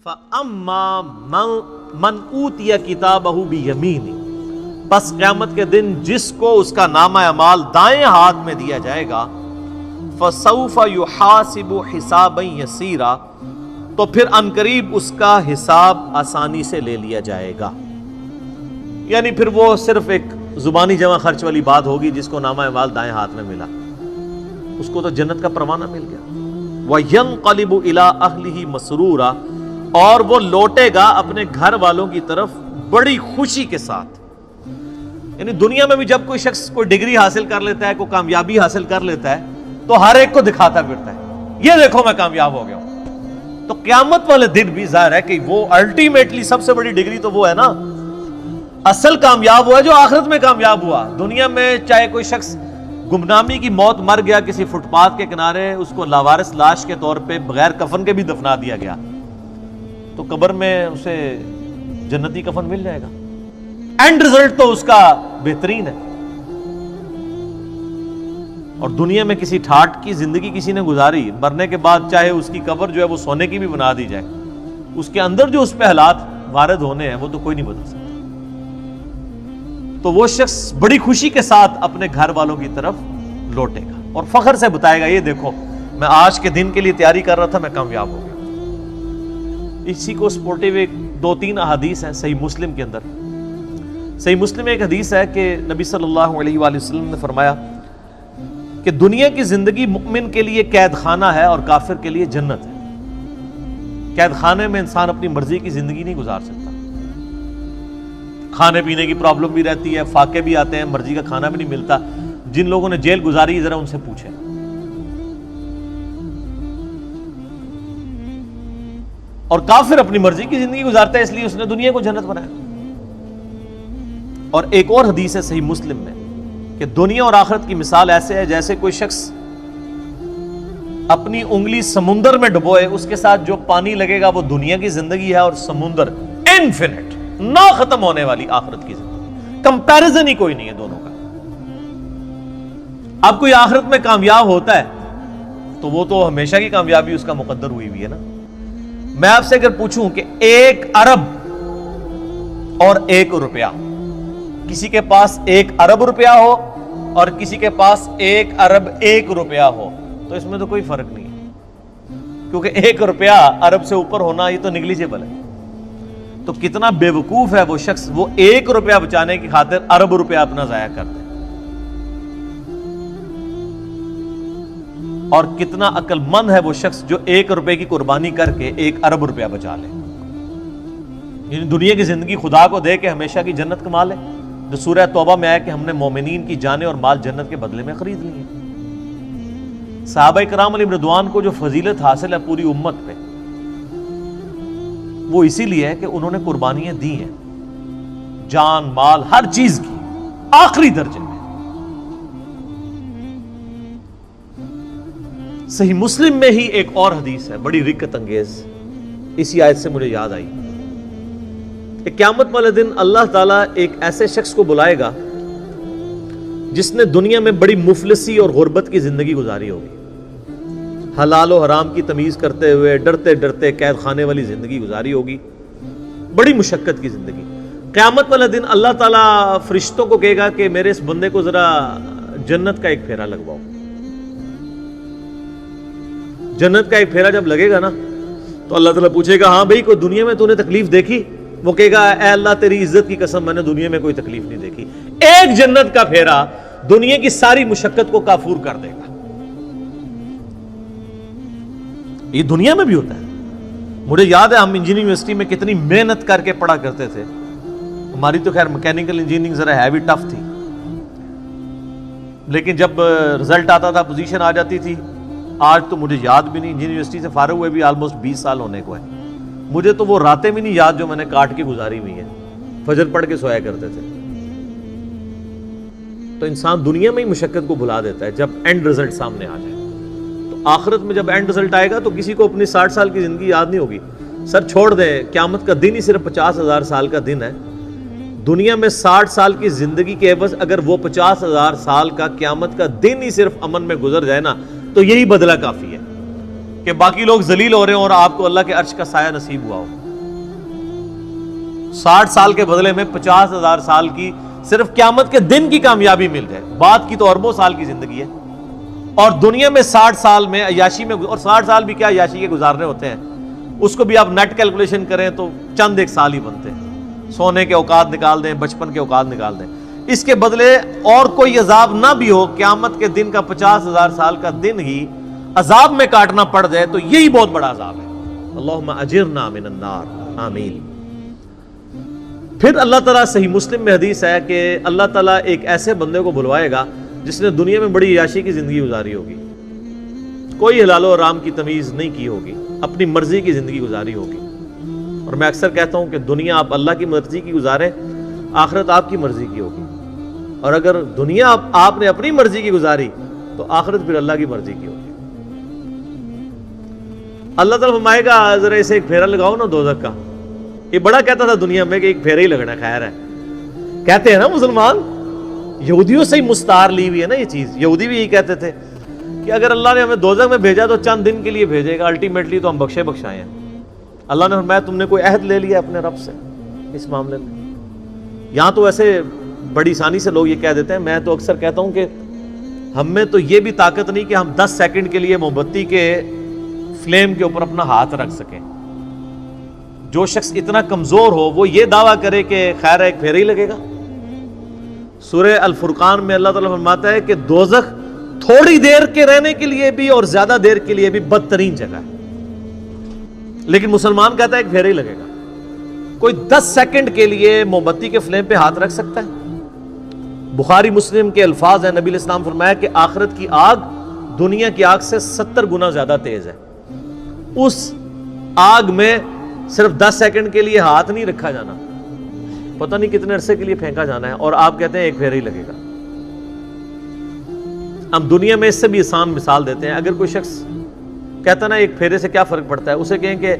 فَأَمَّا مَنْ أُوتِيَ كِتَابَهُ بِيَمِينِهِ، پس قیامت کے دن جس کو اس کا نامہ اعمال دائیں ہاتھ میں دیا جائے گا، فَسَوْفَ يُحَاسِبُ حِسَابًا يَسِيرًا، تو پھر عنقریب اس کا حساب آسانی سے لے لیا جائے گا. یعنی پھر وہ صرف ایک زبانی جمع خرچ والی بات ہوگی. جس کو نامہ اعمال دائیں ہاتھ میں ملا اس کو تو جنت کا پروانہ مل گیا. وَيَنْقَلِبُ إِلَىٰ أَهْلِهِ مَسْرُورًا، اور وہ لوٹے گا اپنے گھر والوں کی طرف بڑی خوشی کے ساتھ. یعنی دنیا میں بھی جب کوئی شخص کوئی ڈگری حاصل کر لیتا ہے، کوئی کامیابی حاصل کر لیتا ہے، تو ہر ایک کو دکھاتا پھرتا ہے، یہ دیکھو میں کامیاب ہو گیا ہوں. تو قیامت والے دن بھی ظاہر ہے کہ وہ الٹیمیٹلی سب سے بڑی ڈگری تو وہ ہے نا، اصل کامیاب ہوا جو آخرت میں کامیاب ہوا. دنیا میں چاہے کوئی شخص گمنامی کی موت مر گیا کسی فٹ پاتھ کے کنارے، اس کو لاوارث لاش کے طور پہ بغیر کفن کے بھی دفنا دیا گیا، تو قبر میں اسے جنتی کفن مل جائے گا. اینڈ رزلٹ تو اس کا بہترین ہے. اور دنیا میں کسی ٹھاٹ کی زندگی کسی نے گزاری، مرنے کے بعد چاہے اس کی قبر جو ہے وہ سونے کی بھی بنا دی جائے، اس کے اندر جو اس پہ حالات وارد ہونے ہیں وہ تو کوئی نہیں بدل سکتا. تو وہ شخص بڑی خوشی کے ساتھ اپنے گھر والوں کی طرف لوٹے گا اور فخر سے بتائے گا، یہ دیکھو میں آج کے دن کے لیے تیاری کر رہا تھا، میں کامیاب ہو گیا. اسی کو سپورٹو ایک 2-3 احادیث ہیں صحیح مسلم کے اندر. صحیح مسلم میں ایک حدیث ہے کہ نبی صلی اللہ علیہ وآلہ وسلم نے فرمایا کہ دنیا کی زندگی مومن کے لیے قید خانہ ہے اور کافر کے لیے جنت ہے. قید خانے میں انسان اپنی مرضی کی زندگی نہیں گزار سکتا، کھانے پینے کی پرابلم بھی رہتی ہے، فاقے بھی آتے ہیں، مرضی کا کھانا بھی نہیں ملتا. جن لوگوں نے جیل گزاری ذرا ان سے پوچھیں. اور کافر اپنی مرضی کی زندگی گزارتا ہے، اس لیے اس نے دنیا کو جنت بنایا. اور ایک اور حدیث ہے صحیح مسلم میں کہ دنیا اور آخرت کی مثال ایسے ہے جیسے کوئی شخص اپنی انگلی سمندر میں ڈبوئے، اس کے ساتھ جو پانی لگے گا وہ دنیا کی زندگی ہے، اور سمندر انفینٹ نہ ختم ہونے والی آخرت کی زندگی. کمپیریزن ہی کوئی نہیں ہے دونوں کا. اب کوئی آخرت میں کامیاب ہوتا ہے تو وہ تو ہمیشہ کی کامیابی اس کا مقدر ہوئی ہوئی ہے نا. میں آپ سے اگر پوچھوں کہ 1 ارب اور 1 روپیہ، کسی کے پاس 1 ارب روپیہ ہو اور کسی کے پاس 1 ارب 1 روپیہ ہو، تو اس میں تو کوئی فرق نہیں ہے، کیونکہ 1 روپیہ ارب سے اوپر ہونا یہ تو نیگلیجیبل ہے. تو کتنا بے وقوف ہے وہ شخص، وہ 1 روپیہ بچانے کی خاطر ارب روپیہ اپنا ضائع کرتے ہیں. اور کتنا عقل مند ہے وہ شخص جو 1 روپے کی قربانی کر کے 1 ارب روپیہ بچا لے. یعنی دنیا کی زندگی خدا کو دے کے ہمیشہ کی جنت کما لے، جو سورہ توبہ میں آیا کہ ہم نے مومنین کی جانیں اور مال جنت کے بدلے میں خرید لیے. صحابہ کرام علیہم رضوان کو جو فضیلت حاصل ہے پوری امت پہ، وہ اسی لیے ہے کہ انہوں نے قربانیاں دی ہیں، جان مال ہر چیز کی آخری درجے میں. صحیح مسلم میں ہی ایک اور حدیث ہے بڑی رکت انگیز، اسی آیت سے مجھے یاد آئی کہ قیامت والے دن اللہ تعالیٰ ایک ایسے شخص کو بلائے گا جس نے دنیا میں بڑی مفلسی اور غربت کی زندگی گزاری ہوگی، حلال و حرام کی تمیز کرتے ہوئے ڈرتے ڈرتے قید خانے والی زندگی گزاری ہوگی، بڑی مشقت کی زندگی. قیامت والے دن اللہ تعالیٰ فرشتوں کو کہے گا کہ میرے اس بندے کو ذرا جنت کا ایک پھیرا لگواؤ. جنت کا ایک پھیرا جب لگے گا نا تو اللہ تعالیٰ پوچھے گا، ہاں بھائی کوئی دنیا میں تو نے تکلیف دیکھی؟ وہ کہے گا، اے اللہ تیری عزت کی قسم میں نے دنیا میں کوئی تکلیف نہیں دیکھی. ایک جنت کا پھیرا دنیا کی ساری مشقت کو کافور کر دے گا. یہ دنیا میں بھی ہوتا ہے. مجھے یاد ہے ہم انجینئرنگ یونیورسٹی میں کتنی محنت کر کے پڑھا کرتے تھے. ہماری تو خیر میکینیکل انجینئرنگ ذرا ہیوی ٹف تھی، لیکن جب رزلٹ آتا تھا پوزیشن آ جاتی تھی. آج تو مجھے یاد بھی نہیں، انجینئرنگ یونیورسٹی سے فارغ ہوئے بھی آلموسٹ 20 سال ہونے کو ہے، مجھے تو وہ راتیں بھی نہیں یاد جو میں نے کاٹ کے گزاری ہوئی ہیں. فجر پڑھ کے سویا کرتے تھے. تو انسان دنیا میں ہی مشقت کو بھلا دیتا ہے جب اینڈ رزلٹ سامنے آ جائے. تو آخرت میں جب اینڈ رزلٹ آئے گا تو کسی کو اپنی 60 سال کی زندگی یاد نہیں ہوگی. سر چھوڑ دیں، قیامت کا دن ہی صرف 50,000 سال کا دن ہے. دنیا میں 60 سال کی زندگی کے عوض اگر وہ 50,000 سال کا قیامت کا دن ہی صرف امن میں گزر جائے نا تو یہی بدلہ کافی ہے. کہ باقی لوگ ذلیل ہو رہے ہوں اور آپ کو اللہ کے عرش کا سایہ نصیب ہوا ہو. 60 سال کے بدلے میں 50,000 سال کی صرف قیامت کے دن کی کامیابی مل جائے. بعد کی تو اربوں سال کی زندگی ہے. اور دنیا میں 60 سال میں عیاشی میں، اور 60 سال بھی کیا عیاشی کے گزارنے ہوتے ہیں، اس کو بھی آپ نیٹ کیلکولیشن کریں تو چند ایک سال ہی بنتے ہیں. سونے کے اوقات نکال دیں، بچپن کے اوقات نکال دیں. اس کے بدلے اور کوئی عذاب نہ بھی ہو، قیامت کے دن کا 50,000 سال کا دن ہی عذاب میں کاٹنا پڑ جائے تو یہی بہت بڑا عذاب ہے. اللہم اجرنا من النار، آمین. پھر اللہ تعالیٰ، صحیح مسلم میں حدیث ہے کہ اللہ تعالیٰ ایک ایسے بندے کو بلوائے گا جس نے دنیا میں بڑی عیاشی کی زندگی گزاری ہوگی، کوئی حلال و حرام کی تمیز نہیں کی ہوگی، اپنی مرضی کی زندگی گزاری ہوگی. اور میں اکثر کہتا ہوں کہ دنیا آپ اللہ کی مرضی کی گزاریں، آخرت آپ کی مرضی کی ہوگی. اور اگر دنیا آپ نے اپنی مرضی کی گزاری تو آخرت پھر اللہ کی مرضی کی ہوگی. اللہ تعالیٰ فرمائے گا ذرا اسے ایک پھیرا لگاؤ نا دوزخ کا. یہ بڑا کہتا تھا دنیا میں کہ ایک پھیرا ہی لگنا خیر ہے. کہتے ہیں نا مسلمان، یہودیوں سے ہی مستعار لی ہوئی ہے نا یہ چیز. یہودی بھی یہی کہتے تھے کہ اگر اللہ نے ہمیں دوزخ میں بھیجا تو چند دن کے لیے بھیجے گا، الٹیمیٹلی تو ہم بخشے بخشائے ہیں. اللہ نے فرمایا تم نے کوئی عہد لے لیا اپنے رب سے اس معاملے میں؟ یہاں تو ایسے بڑی آسانی سے لوگ یہ کہہ دیتے ہیں. میں تو اکثر کہتا ہوں کہ ہم میں تو یہ بھی طاقت نہیں کہ ہم 10 سیکنڈ کے لیے موم بتی کے فلیم کے اوپر اپنا ہاتھ رکھ سکیں. جو شخص اتنا کمزور ہو وہ یہ دعویٰ کرے کہ خیر ہے ایک پھیرا ہی لگے گا. سورہ الفرقان میں اللہ تعالیٰ فرماتا ہے کہ دوزخ تھوڑی دیر کے رہنے کے لیے بھی اور زیادہ دیر کے لیے بھی بدترین جگہ ہے، لیکن مسلمان کہتا ہے ایک پھیرا ہی لگے گا. کوئی 10 سیکنڈ کے لیے موم بتی کے فلیم پہ ہاتھ رکھ سکتا ہے؟ بخاری مسلم کے الفاظ ہیں، نبی علیہ السلام فرمایا کہ آخرت کی آگ دنیا کی آگ سے 70 گنا زیادہ تیز ہے. اس آگ میں صرف 10 سیکنڈ کے لیے ہاتھ نہیں رکھا جانا، پتہ نہیں کتنے عرصے کے لیے پھینکا جانا ہے، اور آپ کہتے ہیں ایک پھیرا ہی لگے گا. ہم دنیا میں اس سے بھی آسان مثال دیتے ہیں. اگر کوئی شخص کہتا نا ایک پھیرے سے کیا فرق پڑتا ہے، اسے کہیں کہ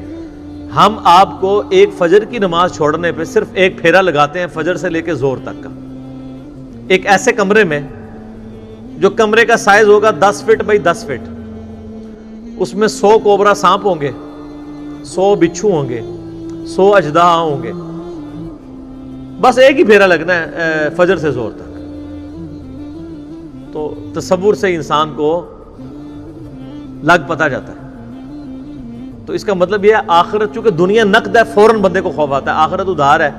ہم آپ کو ایک فجر کی نماز چھوڑنے پہ صرف ایک پھیرا لگاتے ہیں، فجر سے لے کے زور تک کا، ایک ایسے کمرے میں جو کمرے کا سائز ہوگا 10 فٹ بائی 10 فٹ، اس میں 100 کوبرا سانپ ہوں گے، 100 بچھو ہوں گے، 100 اژدہا ہوں گے. بس ایک ہی پھیرا لگنا ہے فجر سے زور تک. تو تصور سے انسان کو لگ پتا جاتا ہے. تو اس کا مطلب یہ ہے آخرت، چونکہ دنیا نقد ہے فوراً بندے کو خوف آتا ہے. آخرت ادھار ہے،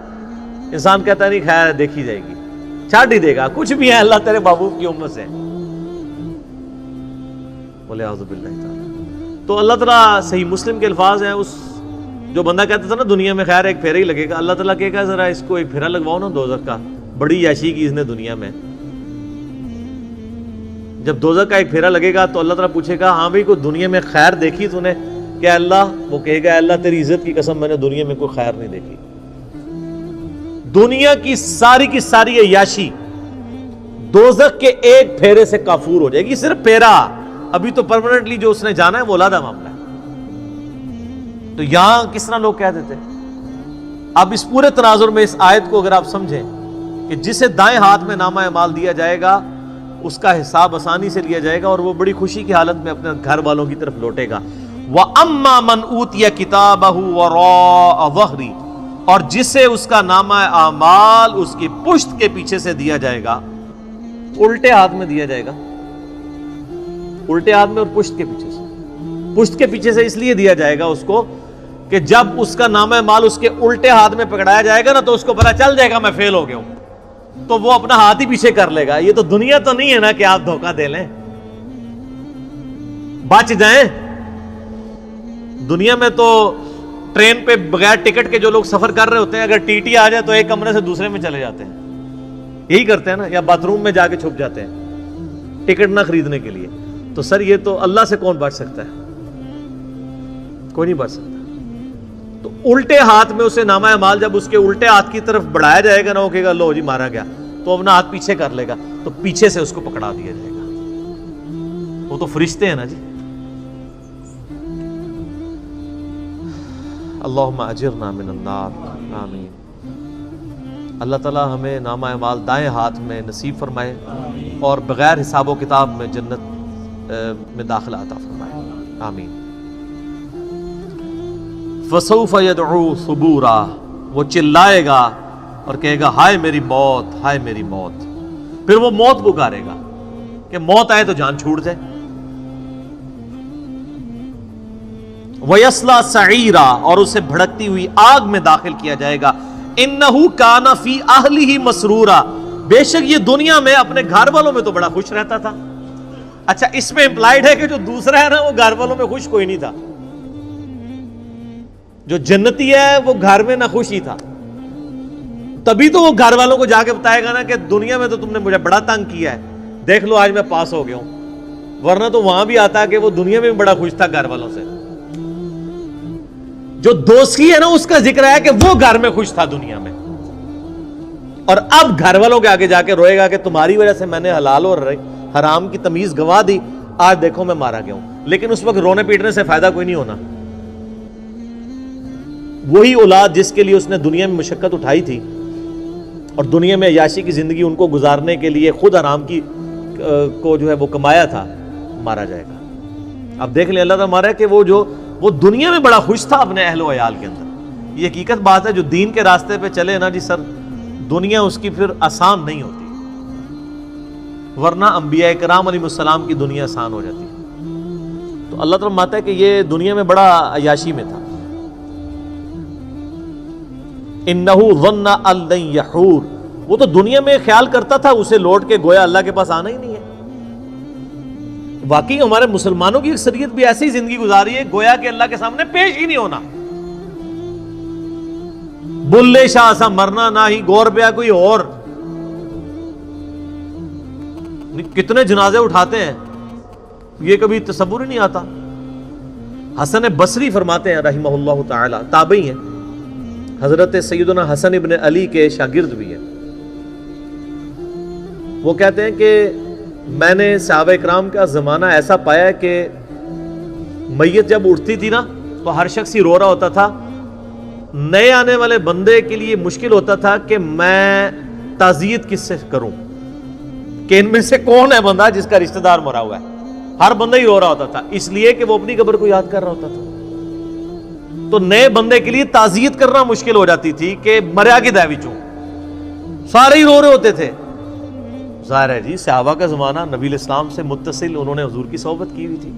انسان کہتا ہے نہیں خیر دیکھی جائے گی، چھاٹ ہی دے گا، کچھ بھی ہے اللہ تیرے محبوب کی امت سے. بولے اعوذ باللہ تعالی. تو اللہ تعالیٰ، صحیح مسلم کے الفاظ ہیں، اس جو بندہ کہتا تھا نا دنیا میں خیر ایک پھیرا ہی لگے گا، اللہ تعالیٰ کہے گا ذرا اس کو ایک پھیرا لگواؤ نا دوزخ کا. بڑی عیاشی کی اس نے دنیا میں. جب دوزخ کا ایک پھیرا لگے گا تو اللہ تعالیٰ پوچھے گا ہاں بھائی کوئی دنیا میں خیر دیکھی تو نے؟ کہ اللہ، وہ کہے گا اللہ تیری عزت کی قسم میں نے دنیا میں کوئی خیر نہیں دیکھی. دنیا کی ساری عیاشی دوزخ کے ایک پھیرے سے کافور ہو جائے گی. صرف پھیرا، ابھی تو پرماننٹلی جو اس نے جانا ہے وہ علیحدہ معاملہ ہے. تو یہاں کس طرح لوگ کہہ دیتے. اب اس پورے تناظر میں اس آیت کو اگر آپ سمجھیں کہ جسے دائیں ہاتھ میں نامہ اعمال دیا جائے گا اس کا حساب آسانی سے لیا جائے گا اور وہ بڑی خوشی کی حالت میں اپنے گھر والوں کی طرف لوٹے گا. وَأَمَّا مَنْ أُوتِيَ كِتَابَهُ وَرَاءَ ظَهْرِهِ، اور جسے اس کا نامہ اعمال اس کی پشت کے پیچھے سے دیا جائے گا، الٹے ہاتھ میں دیا جائے گا، الٹے ہاتھ میں اور پشت کے پیچھے سے. پشت کے پیچھے سے اس لیے دیا جائے گا اس کو کہ جب اس کا نامہ اعمال اس کے الٹے ہاتھ میں پکڑایا جائے گا نا تو اس کو پتہ چل جائے گا میں فیل ہو گیا ہوں، تو وہ اپنا ہاتھ ہی پیچھے کر لے گا. یہ تو دنیا تو نہیں ہے نا کہ آپ دھوکہ دے لیں، بچ جائیں. دنیا میں تو ٹرین پہ بغیر ٹکٹ کے جو لوگ سفر کر رہے ہوتے ہیں اگر ٹی ٹی آ جائے تو ایک کمرے سے دوسرے میں چلے جاتے ہیں، یہی کرتے ہیں نا، یا باتھ روم میں جا کے چھپ جاتے ہیں ٹکٹ نہ خریدنے کے لیے. تو سر یہ تو اللہ سے کون بچ سکتا ہے؟ کوئی نہیں بچ سکتا. تو الٹے ہاتھ میں اسے نامہ اعمال جب اس کے الٹے ہاتھ کی طرف بڑھایا جائے گا نا، وہ کہے گا لو جی مارا گیا، تو اپنا ہاتھ پیچھے کر لے گا، تو پیچھے سے اس کو پکڑا دیا جائے گا. وہ تو فرشتے ہیں نا جی. اللہم اجرنا من النار، آمین. اللہ تعالیٰ ہمیں نامہ اعمال دائیں ہاتھ میں نصیب فرمائے اور بغیر حساب و کتاب میں جنت میں داخلہ عطا فرمائے، آمین. فسوف يدعو ثبورا، وہ چلائے گا اور کہے گا ہائے میری موت، ہائے میری موت. پھر وہ موت پکارے گا کہ موت آئے تو جان چھوٹ جائے. وَيَصْلَى سَعِيرًا، اور اسے بھڑکتی ہوئی آگ میں داخل کیا جائے گا. إِنَّهُ كَانَ فِي أَهْلِهِ مَسْرُورًا، بے شک یہ دنیا میں اپنے گھر والوں میں تو بڑا خوش رہتا تھا. اچھا اس میں امپلائڈ ہے کہ جو دوسرا ہے نا وہ گھر والوں میں خوش کوئی نہیں تھا. جو جنتی ہے وہ گھر میں نہ خوش ہی تھا. تبھی تو وہ گھر والوں کو جا کے بتائے گا نا کہ دنیا میں تو تم نے مجھے بڑا تنگ کیا ہے، دیکھ لو آج میں پاس ہو گیا ہوں. ورنہ تو وہاں بھی آتا کہ وہ دنیا میں بھی بڑا خوش تھا گھر والوں سے. جو دوستی ہے نا اس کا ذکر ہے کہ وہ گھر میں خوش تھا دنیا میں، اور اب گھر والوں کے آگے جا کے روئے گا کہ تمہاری وجہ سے میں نے حلال اور حرام کی تمیز گوا دی، آج دیکھو میں مارا گیا ہوں. لیکن اس وقت رونے پیٹنے سے فائدہ کوئی نہیں ہونا. وہی اولاد جس کے لیے اس نے دنیا میں مشقت اٹھائی تھی اور دنیا میں عیاشی کی زندگی ان کو گزارنے کے لیے خود حرام کی کو جو ہے وہ کمایا تھا، مارا جائے گا. اب دیکھ لیں اللہ تعالیٰ مارا ہے کہ وہ دنیا میں بڑا خوش تھا اپنے اہل و عیال کے اندر. یہ حقیقت بات ہے، جو دین کے راستے پہ چلے نا جی سر، دنیا اس کی پھر آسان نہیں ہوتی. ورنہ انبیاء کرام علیہ السلام کی دنیا آسان ہو جاتی ہے. تو اللہ تعالیٰ ماتا ہے کہ یہ دنیا میں بڑا عیاشی میں تھا. اِنَّهُ ظَنَّ أَن لَّن يَحُورَ، وہ تو دنیا میں خیال کرتا تھا اسے لوٹ کے گویا اللہ کے پاس آنا ہی نہیں ہے. واقعی ہمارے مسلمانوں کی اکثریت بھی ایسی زندگی گزاری ہے گویا کہ اللہ کے سامنے پیش ہی نہیں ہونا. بلے شاہ سا مرنا نہ ہی گور پیا کوئی اور. کتنے جنازے اٹھاتے ہیں یہ کبھی تصور ہی نہیں آتا. حسن بصری فرماتے ہیں رحمہ اللہ تعالی، تابعی ہیں، حضرت سیدنا حسن ابن علی کے شاگرد بھی ہیں. وہ کہتے ہیں کہ میں نے صحابہ اکرام کا زمانہ ایسا پایا کہ میت جب اٹھتی تھی نا تو ہر شخص ہی رو رہا ہوتا تھا. نئے آنے والے بندے کے لیے مشکل ہوتا تھا کہ میں تعزیت کس سے کروں، کہ ان میں سے کون ہے بندہ جس کا رشتہ دار مرا ہوا ہے. ہر بندہ ہی رو رہا ہوتا تھا اس لیے کہ وہ اپنی قبر کو یاد کر رہا ہوتا تھا. تو نئے بندے کے لیے تعزیت کرنا مشکل ہو جاتی تھی کہ مریا کی دے وچوں سارے ہی رو رہے ہوتے تھے. ظاہر ہے جی صحابہ کا زمانہ، نبی الاسلام سے متصل انہوں نے حضور کی صحبت کی ہوئی تھی.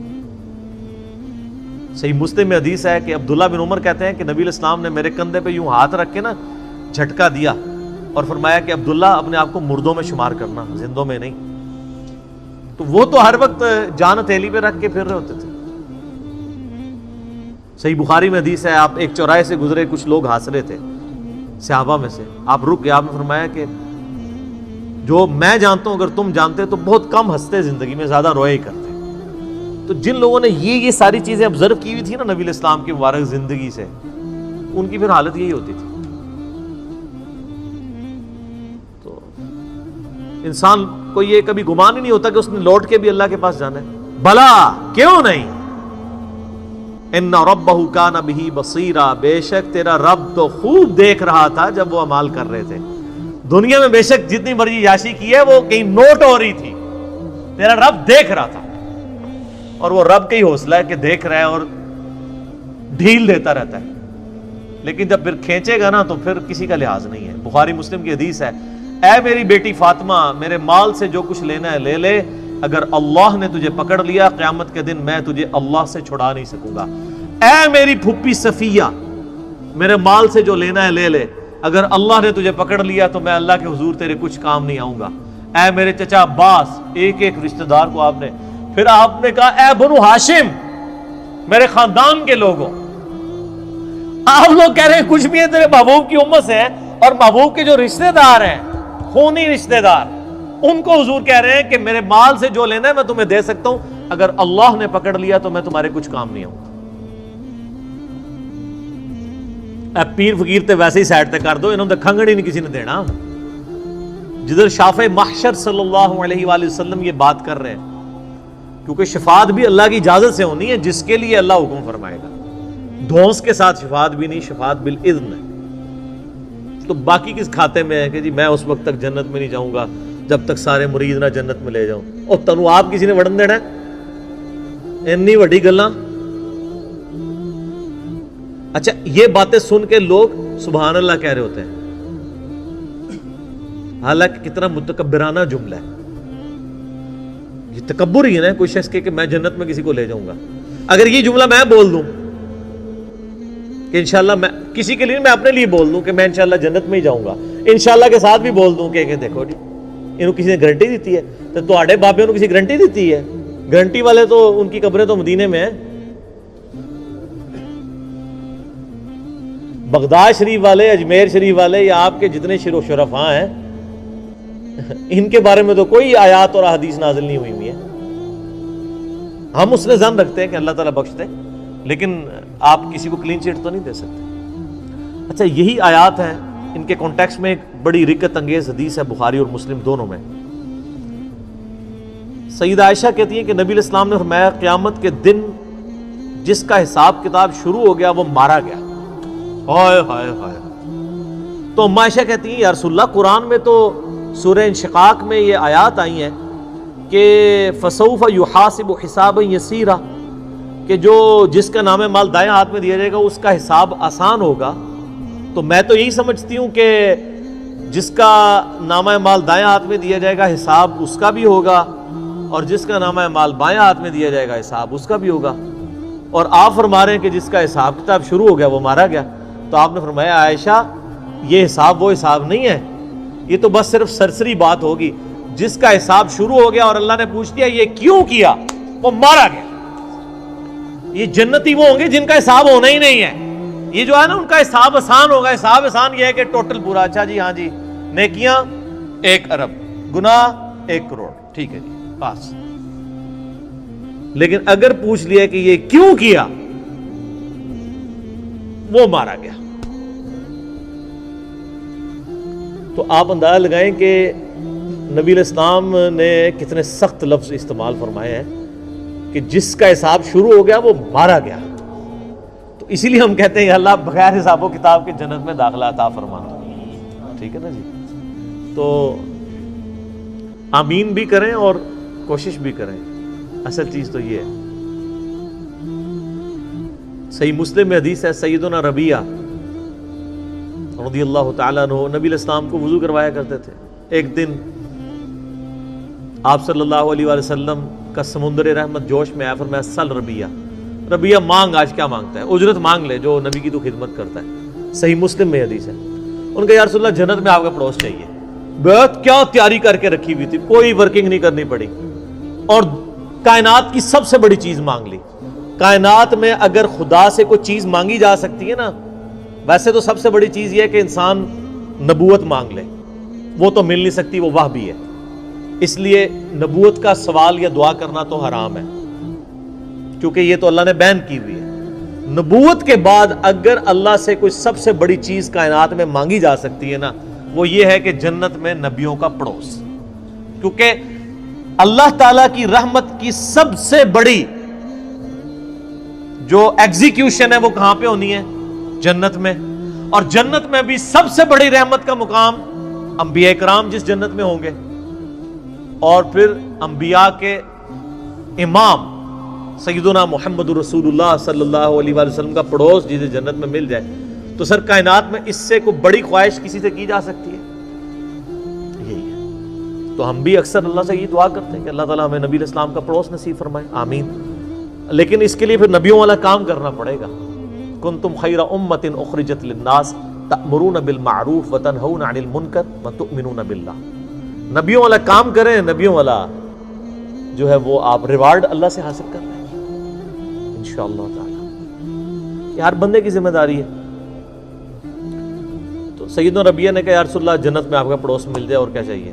صحیح مسلم میں حدیث ہے کہ عبداللہ بن عمر کہتے ہیں کہ نبی الاسلام نے میرے کندھے پہ یوں ہاتھ رکھ کے نا جھٹکا دیا اور فرمایا کہ عبداللہ اپنے آپ کو مردوں میں شمار کرنا، زندوں میں نہیں. تو وہ تو ہر وقت جان ہتھیلی پہ رکھ کے پھر رہے ہوتے تھے. صحیح بخاری میں حدیث ہے، آپ ایک چوراہے سے گزرے، کچھ لوگ ہنس رہے تھے صحابہ میں سے، آپ رک گئے، آپ نے فرمایا کہ جو میں جانتا ہوں اگر تم جانتے تو بہت کم ہنستے زندگی میں، زیادہ روئے ہی کرتے. تو جن لوگوں نے یہ ساری چیزیں آبزرو کی ہوئی تھی نا نبی الاسلام کی مبارک زندگی سے، ان کی پھر حالت یہی ہوتی تھی. تو انسان کو یہ کبھی گمان ہی نہیں ہوتا کہ اس نے لوٹ کے بھی اللہ کے پاس جانا ہے. بھلا کیوں نہیں، ان ربہ کان بہ بصیرا، بے شک تیرا رب تو خوب دیکھ رہا تھا جب وہ اعمال کر رہے تھے. دنیا میں بے شک جتنی مرضی یاشی کی ہے وہ کہیں نوٹ ہو رہی تھی، تیرا رب دیکھ رہا تھا. اور وہ رب کا ہی حوصلہ ہے کہ دیکھ رہا ہے اور ڈھیل دیتا رہتا ہے. لیکن جب پھر کھینچے گا نا تو پھر کسی کا لحاظ نہیں ہے. بخاری مسلم کی حدیث ہے، اے میری بیٹی فاطمہ، میرے مال سے جو کچھ لینا ہے لے لے، اگر اللہ نے تجھے پکڑ لیا قیامت کے دن میں تجھے اللہ سے چھڑا نہیں سکوں گا. اے میری پھپھی صفیہ، میرے مال سے جو لینا ہے لے لے، اگر اللہ نے تجھے پکڑ لیا تو میں اللہ کے حضور تیرے کچھ کام نہیں آؤں گا. اے میرے چچا عباس، ایک ایک رشتہ دار کو آپ نے، پھر آپ نے کہا اے بنو ہاشم، میرے خاندان کے لوگوں. آپ لوگ کہہ رہے ہیں کچھ بھی ہے تیرے محبوب کی امت سے ہیں، اور محبوب کے جو رشتہ دار ہیں خونی رشتہ دار، ان کو حضور کہہ رہے ہیں کہ میرے مال سے جو لینا ہے میں تمہیں دے سکتا ہوں، اگر اللہ نے پکڑ لیا تو میں تمہارے کچھ کام نہیں آؤں. پیر فقیر تے ویسے ہی سائڈ تے کر دو، انہوں نے کھنگڑ ہی نہیں کسی نے دینا. جدھر شافع محشر صلی اللہ علیہ وآلہ وسلم یہ بات کر رہے ہیں، کیونکہ شفاعت بھی اللہ کی اجازت سے ہونی ہے جس کے لیے اللہ حکم فرمائے گا. دھونس کے ساتھ شفاعت بھی نہیں، شفاعت بالاذن ہے. تو باقی کس کھاتے میں ہے کہ جی میں اس وقت تک جنت میں نہیں جاؤں گا جب تک سارے مرید نہ جنت میں لے جاؤں. اور تنو آپ کسی نے وڑن دینا ہے؟ انی وڈی گلاں. اچھا یہ باتیں سن کے لوگ سبحان اللہ کہہ رہے ہوتے ہیں، حالانکہ کتنا متکبرانہ جملہ ہے. یہ تکبر ہی ہے نا کوئی شخص کہ میں جنت میں کسی کو لے جاؤں گا. اگر یہ جملہ میں بول دوں کہ انشاءاللہ، میں کسی کے لیے میں اپنے لیے بول دوں کہ میں انشاءاللہ جنت میں ہی جاؤں گا، انشاءاللہ کے ساتھ بھی بول دوں کہ دیکھو جی انہوں کسی نے گارنٹی دیتی ہے، تو تواڈے بابے انہوں کسی گارنٹی دیتی ہے؟ گارنٹی والے تو ان کی قبریں تو مدینے میں ہیں. بغداد شریف والے، اجمیر شریف والے، یا آپ کے جتنے شرفاء ہیں، ان کے بارے میں تو کوئی آیات اور احادیث نازل نہیں ہوئی ہوئی ہیں. ہم اس نے ظن رکھتے ہیں کہ اللہ تعالیٰ بخش دے، لیکن آپ کسی کو کلین چٹ تو نہیں دے سکتے. اچھا یہی آیات ہیں، ان کے کانٹیکسٹ میں ایک بڑی رکت انگیز حدیث ہے بخاری اور مسلم دونوں میں. سیدہ عائشہ کہتی ہیں کہ نبی علیہ السلام نے فرمایا قیامت کے دن جس کا حساب کتاب شروع ہو گیا وہ مارا گیا. ہائے ہائے ہائے. تو ام عائشہ کہتی ہیں یا رسول اللہ قرآن میں تو سورہ انشقاق میں یہ آیات آئی ہیں کہ فسوف یحاسب حسابا یسیرا، کہ جو جس کا نام مال دائیں ہاتھ میں دیا جائے گا اس کا حساب آسان ہوگا. تو میں تو یہی سمجھتی ہوں کہ جس کا نامہ مال دائیں ہاتھ میں دیا جائے گا حساب اس کا بھی ہوگا، اور جس کا نامہ مال بائیں ہاتھ میں دیا جائے گا حساب اس کا بھی ہوگا. اور آپ فرما رہے ہیں کہ جس کا حساب کتاب شروع ہو گیا وہ مارا گیا. تو آپ نے فرمایا عائشہ یہ حساب وہ حساب نہیں ہے، یہ تو بس صرف سرسری بات ہوگی. جس کا حساب شروع ہو گیا اور اللہ نے پوچھ دیا یہ کیوں کیا، وہ مارا گیا. یہ جنتی وہ ہوں گے جن کا حساب ہونا ہی نہیں ہے. یہ جو ہے نا ان کا حساب آسان ہوگا. حساب آسان یہ ہے کہ ٹوٹل پورا اچھا جی ہاں جی نیکیاں 1 ارب، گناہ 1 کروڑ، ٹھیک ہے جی بس. لیکن اگر پوچھ لیا کہ یہ کیوں کیا، وہ مارا گیا. تو آپ اندازہ لگائیں کہ نبی علیہ السلام نے کتنے سخت لفظ استعمال فرمائے ہیں کہ جس کا حساب شروع ہو گیا وہ مارا گیا. تو اسی لیے ہم کہتے ہیں اللہ بغیر حساب و کتاب کے جنت میں داخلہ عطا فرمانا. ٹھیک ہے نا جی. تو آمین بھی کریں اور کوشش بھی کریں. اصل چیز تو یہ ہے. صحیح مسلم میں حدیث ہے سیدنا ربیعہ رضی اللہ تعالیٰ عنہ نبی علیہ السلام کو وضو کروایا کرتے تھے. ایک دن آپ صلی اللہ علیہ وآلہ وسلم کا سمندر رحمت جوش میں آیا، فرمایا سل ربیعہ، ربیعہ مانگ، آج کیا مانگتا ہے، اجرت مانگ لے جو نبی کی تو خدمت کرتا ہے. صحیح مسلم میں حدیث ہے. ان کا یا رسول اللہ جنت میں آپ کا پڑوس چاہیے. بہت کیا تیاری کر کے رکھی ہوئی تھی، کوئی ورکنگ نہیں کرنی پڑی، اور کائنات کی سب سے بڑی چیز مانگ لی. کائنات میں اگر خدا سے کوئی چیز مانگی جا سکتی ہے نا، ویسے تو سب سے بڑی چیز یہ ہے کہ انسان نبوت مانگ لے، وہ تو مل نہیں سکتی، وہ واہ بھی ہے. اس لیے نبوت کا سوال یا دعا کرنا تو حرام ہے، کیونکہ یہ تو اللہ نے بین کی ہوئی ہے. نبوت کے بعد اگر اللہ سے کوئی سب سے بڑی چیز کائنات میں مانگی جا سکتی ہے نا، وہ یہ ہے کہ جنت میں نبیوں کا پڑوس. کیونکہ اللہ تعالیٰ کی رحمت کی سب سے بڑی جو ایگزیکیوشن ہے وہ کہاں پہ ہونی ہے؟ جنت میں. اور جنت میں بھی سب سے بڑی رحمت کا مقام انبیاء کرام جس جنت میں ہوں گے، اور پھر انبیاء کے امام سیدنا محمد رسول اللہ صلی اللہ علیہ وآلہ وسلم کا پڑوس جسے جنت میں مل جائے، تو سر کائنات میں اس سے کوئی بڑی خواہش کسی سے کی جا سکتی ہے؟ یہی ہے. تو ہم بھی اکثر اللہ سے یہ دعا کرتے ہیں کہ اللہ تعالیٰ ہمیں نبی علیہ السلام کا پڑوس نصیب فرمائے. آمین. لیکن اس کے لیے پھر نبیوں والا کام کرنا پڑے گا. کنتم خیر امۃ اخرجت للناس تأمرون بالمعروف وتنہون عن المنکر وتؤمنون باللہ. نبیوں والا کام کریں. نبیوں والا جو ہے وہ آپ ریوارڈ اللہ سے حاصل کر لیں گے انشاءاللہ تعالی. یہ ہر بندے کی ذمہ داری ہے. تو سیدنا ربیعہ نے کہا یا رسول اللہ جنت میں آپ کا پڑوس مل جائے اور کیا چاہیے؟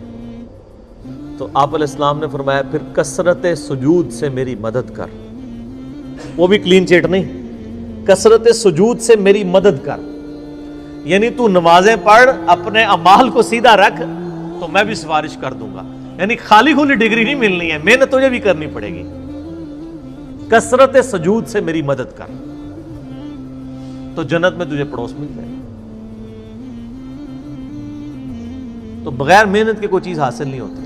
تو آپ علیہ السلام نے فرمایا پھر کثرت سجود سے میری مدد کر. وہ بھی کلین چیٹ نہیں، کثرت سجود سے میری مدد کر. یعنی تو نمازیں پڑھ، اپنے اعمال کو سیدھا رکھ تو میں بھی سفارش کر دوں گا. یعنی خالی کھلی ڈگری نہیں ملنی ہے، محنت تجھے بھی کرنی پڑے گی. کثرت سجود سے میری مدد کر تو جنت میں تجھے پڑوس مل جائے گا. تو بغیر محنت کے کوئی چیز حاصل نہیں ہوتی.